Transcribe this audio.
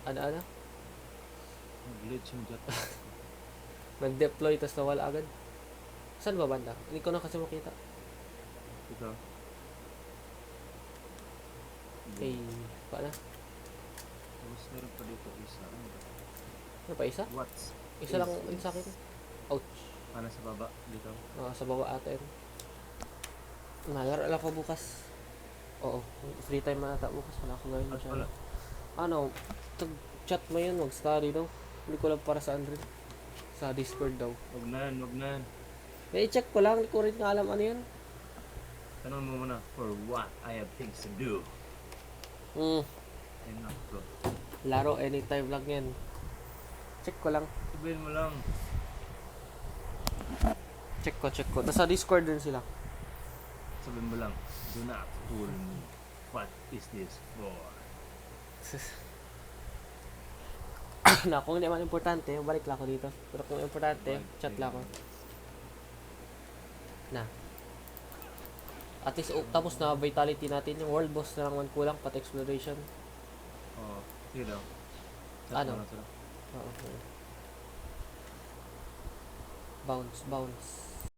Ano? Glitch yung jet. Nag-deploy tapos nawala agad. Saan ba banda? Hindi ko na kasi makita. Ito. Ay, paano? Tapos meron pa dito isa. Ano ba? Ano pa isa? What Isa is lang yun sa akin. this? Ouch. Sa baba dito. Sa baba ata yun. Nalaro lang ko bukas. Oo, free time na ata bukas. Wala akong gawin At masyado. pala. Ano, chat mo yun, mag-study daw. Hindi ko lang para saan rin. Sa Discord daw. Wag na yan, wag na yan. Eh, check ko lang. Hindi ko rin nga alam ano yun. Tanong mo muna. For what I have things to do. Ay nako. Laro anytime lang yan. Check ko lang. Sabihin mo lang. Check ko. Nasa Discord din sila. Sabihin mo lang. Do not fool me. What is this for? Na, kung hindi man importante, balik lang ako dito. Pero kung importante, chat lang ako. Na. At least, tapos na vitality natin. Yung world boss na lang man kulang, pati exploration. Oo. Sige daw. Ano? Mo na sila. Oo. Bounce.